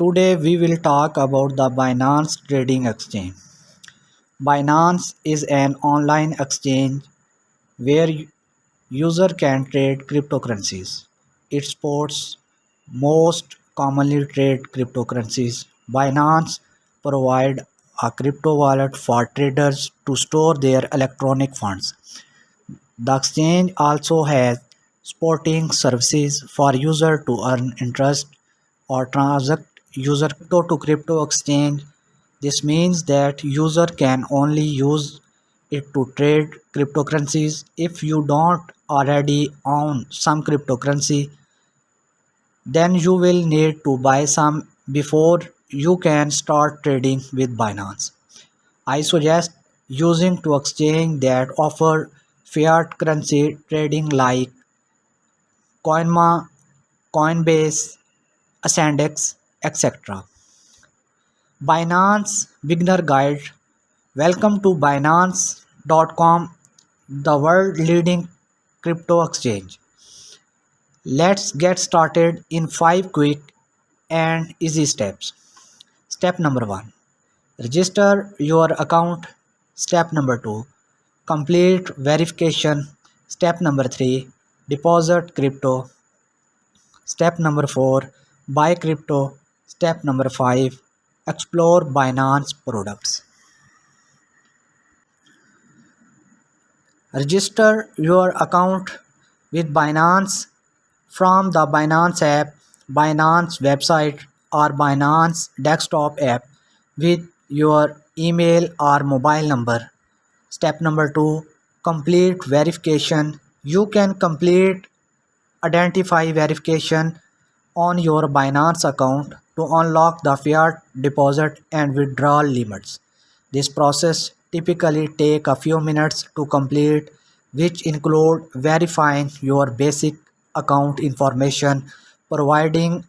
Today we will talk about the Binance Trading Exchange. Binance is an online exchange where user can trade cryptocurrencies. It supports most commonly traded cryptocurrencies. Binance provide a crypto wallet for traders to store their electronic funds. The exchange also has supporting services for user to earn interest or transact user crypto to crypto exchange. This means that user can only use it to trade cryptocurrencies. If you don't already own some cryptocurrency, then you will need to buy some before you can start trading with Binance. I suggest using to exchange that offer fiat currency trading like Coinma, Coinbase, Ascendex, etc. Binance Beginner Guide. Welcome to Binance.com, the world leading crypto exchange. Let's get started in 5 quick and easy steps. Step number 1. Register your account. Step number 2. Complete verification. Step number 3. Deposit crypto. Step number 4. Buy crypto. Step number 5. Explore Binance products. Register your account with Binance from the Binance app, Binance website, or Binance desktop app with your email or mobile number. Step number 2. Complete verification. You can complete identify verification on your Binance account to unlock the fiat deposit and withdrawal limits. This process typically takes a few minutes to complete, which include verifying your basic account information, providing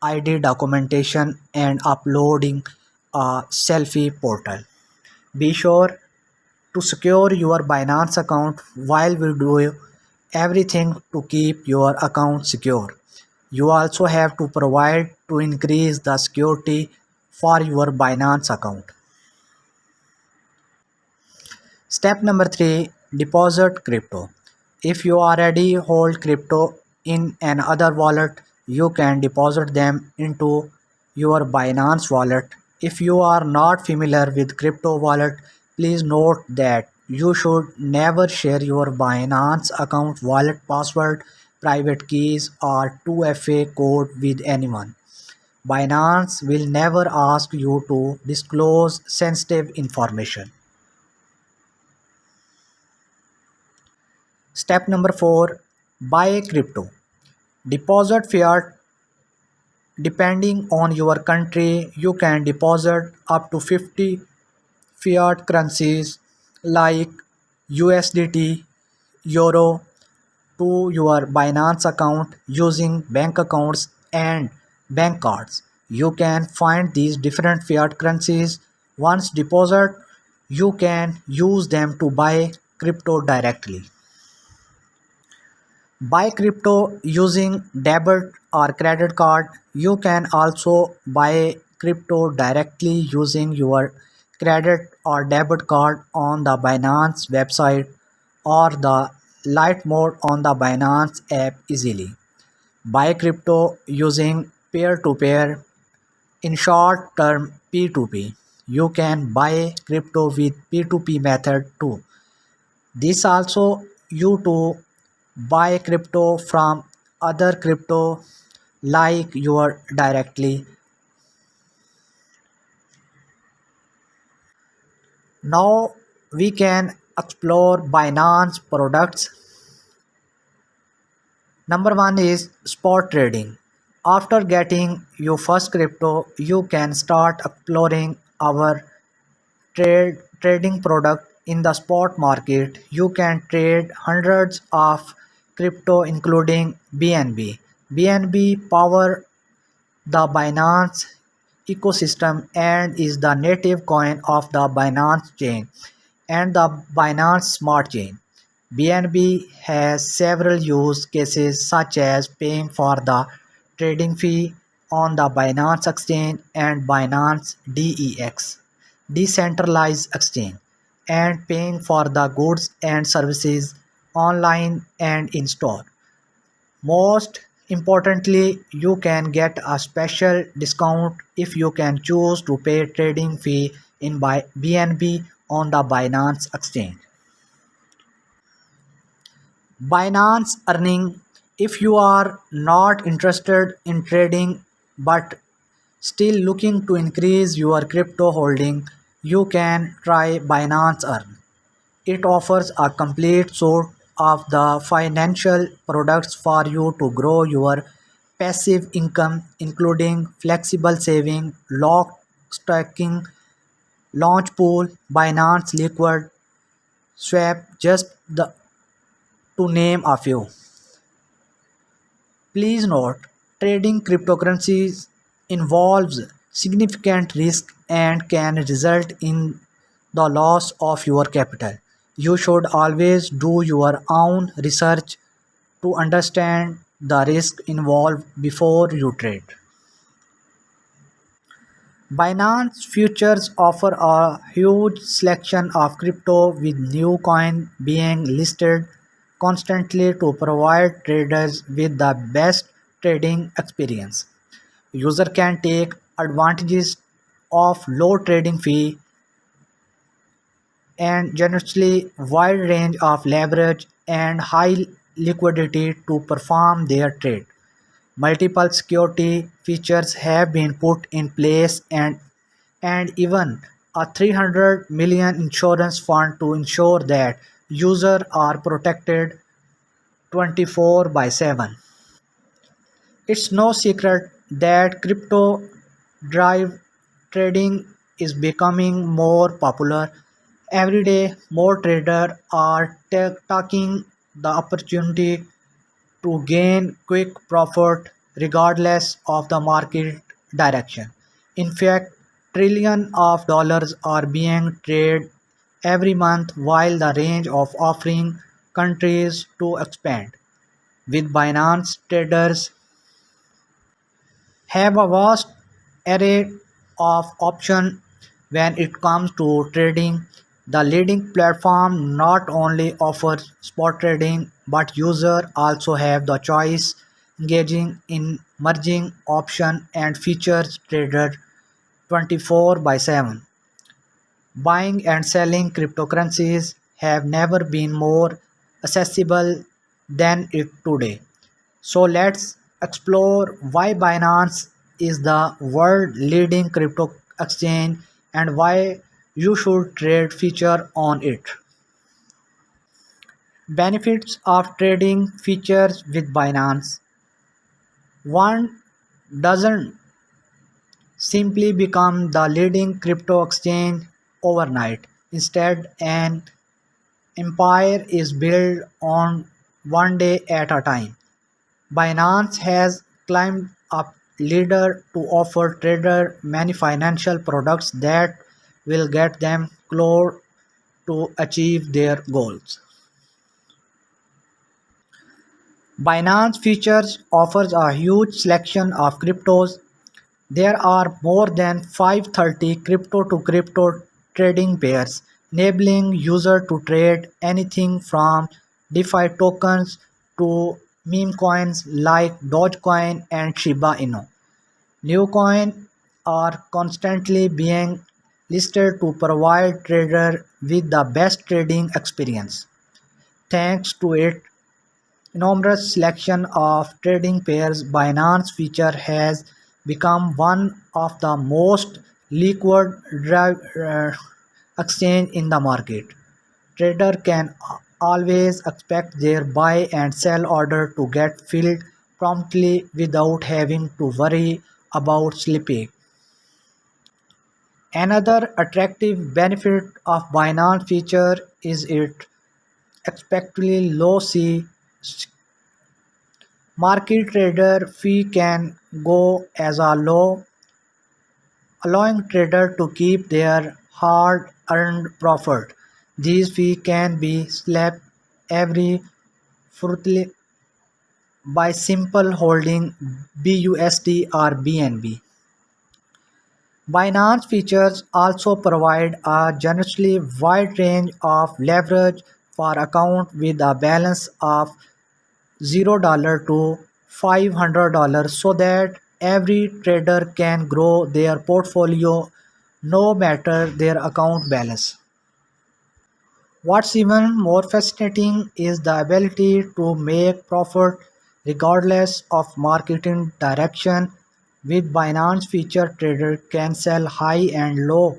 ID documentation, and uploading a selfie portal. Be sure to secure your Binance account while we do everything to keep your account secure. You also have to provide to increase the security for your Binance account. Step number 3. Deposit crypto. If you already hold crypto in another wallet, you can deposit them into your Binance wallet. If you are not familiar with crypto wallet, please note that you should never share your Binance account wallet password, private keys, or 2FA code with anyone. Binance will never ask you to disclose sensitive information. Step number 4. Buy crypto. Deposit fiat. Depending on your country, you can deposit up to 50 fiat currencies like USDT, Euro to your Binance account using bank accounts and bank cards. You can find these different fiat currencies. Once deposit, you can use them to buy crypto directly. Buy crypto using debit or credit card. You can also buy crypto directly using your credit or debit card on the Binance website or the light mode on the Binance app easily. Buy crypto using peer to peer, in short term P2P. You can buy crypto with P2P method too. This also you to buy crypto from other crypto like your directly. Now we can explore Binance products. Number 1 is spot trading. After getting your first crypto, you can start exploring our trading product in the spot market. You can trade hundreds of crypto including BNB. BNB power the Binance ecosystem and is the native coin of the Binance chain and the Binance Smart Chain. BNB has several use cases such as paying for the trading fee on the Binance Exchange and Binance DEX, decentralized exchange, and paying for the goods and services online and in store. Most importantly, you can get a special discount if you can choose to pay trading fee in BNB on the Binance Exchange. Binance earning. If you are not interested in trading but still looking to increase your crypto holding, you can try Binance Earn. It offers a complete suite of the financial products for you to grow your passive income, including flexible saving, lock stacking, launch pool, Binance Liquid, Swap, just to name a few. Please note, trading cryptocurrencies involves significant risk and can result in the loss of your capital. You should always do your own research to understand the risk involved before you trade. Binance Futures offer a huge selection of crypto with new coins being listed constantly to provide traders with the best trading experience. User can take advantages of low trading fee and generously wide range of leverage and high liquidity to perform their trade. Multiple security features have been put in place and even a 300 million insurance fund to ensure that users are protected 24 by 7. It's no secret that crypto drive trading is becoming more popular. Every day, more traders are taking the opportunity to gain quick profit regardless of the market direction. In fact, trillions of dollars are being traded every month while the range of offering countries to expand. With Binance traders have a vast array of options when it comes to trading. The leading platform not only offers spot trading but users also have the choice engaging in merging option and features traded 24 by 7. Buying and selling cryptocurrencies have never been more accessible than it today. So let's explore why Binance is the world leading crypto exchange and why you should trade feature on it. Benefits of trading features with Binance. One doesn't simply become the leading crypto exchange overnight. Instead, an empire is built on one day at a time. Binance has climbed up leader to offer traders many financial products that will get them close to achieve their goals. Binance Futures offers a huge selection of cryptos. There are more than 530 crypto to crypto trading pairs, enabling users to trade anything from DeFi tokens to meme coins like Dogecoin and Shiba Inu. New coins are constantly being listed to provide traders with the best trading experience. Thanks to its enormous selection of trading pairs, Binance feature has become one of the most liquid exchange in the market. Trader can always expect their buy and sell order to get filled promptly without having to worry about slipping. Another attractive benefit of Binance feature is its expectedly low market trader fee can go as a low, allowing traders to keep their hard-earned profit. These fees can be slapped every fortnightly by simple holding BUSD or BNB. Binance features also provide a generously wide range of leverage for accounts with a balance of $0 to $500 so that every trader can grow their portfolio no matter their account balance. What's even more fascinating is the ability to make profit regardless of marketing direction. With Binance feature trader can sell high and low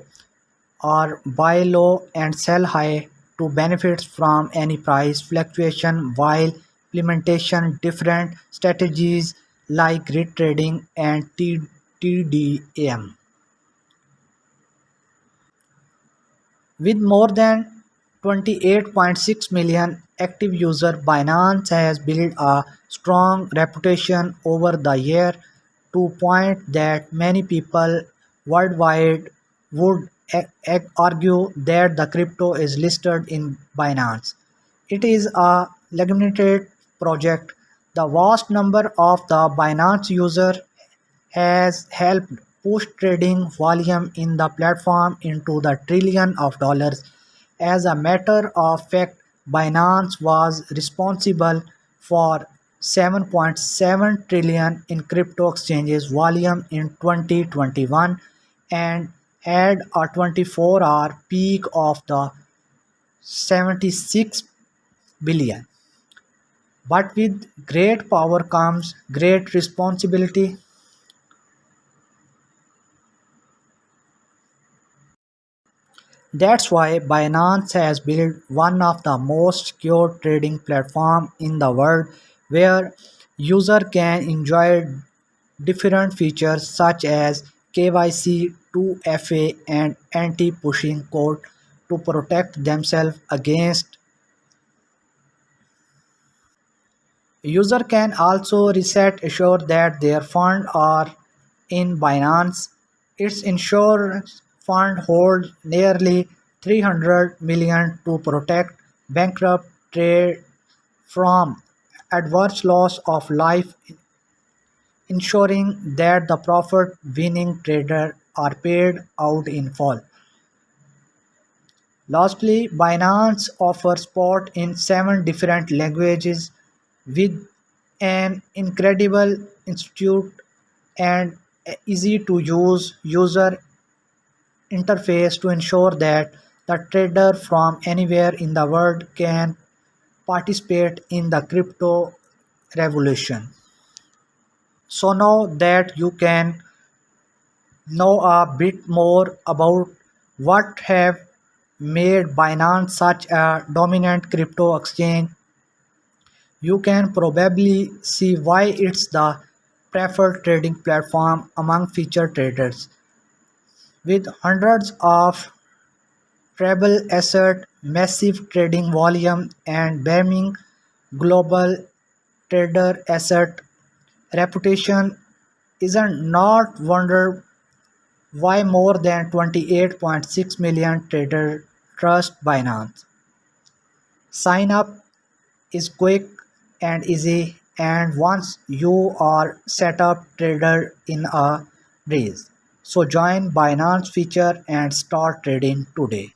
or buy low and sell high to benefit from any price fluctuation while implementation different strategies like grid trading and TDM. With more than 28.6 million active users, Binance has built a strong reputation over the year to point that many people worldwide would argue that the crypto is listed in Binance. It is a legitimate project. The vast number of the Binance user has helped push trading volume in the platform into the trillion of dollars. As a matter of fact, Binance was responsible for 7.7 trillion in crypto exchanges volume in 2021 and had a 24-hour peak of the 76 billion. But with great power comes great responsibility. That's why Binance has built one of the most secure trading platforms in the world where users can enjoy different features such as KYC, 2FA and anti-pushing code to protect themselves against. User can also reset assure that their funds are in Binance. Its insurance fund holds nearly 300 million to protect bankrupt trade from adverse loss of life, ensuring that the profit winning trader are paid out in full. Lastly, Binance offers support in 7 different languages with an incredible institute and easy to use user interface to ensure that the trader from anywhere in the world can participate in the crypto revolution. So now that you can know a bit more about what have made Binance such a dominant crypto exchange, you can probably see why it's the preferred trading platform among feature traders. With hundreds of treble asset, massive trading volume, and booming global trader asset reputation, isn't not wonder why more than 28.6 million traders trust Binance. Sign up is quick and easy, and once you are set up trader in a breeze. So join Binance feature and start trading today.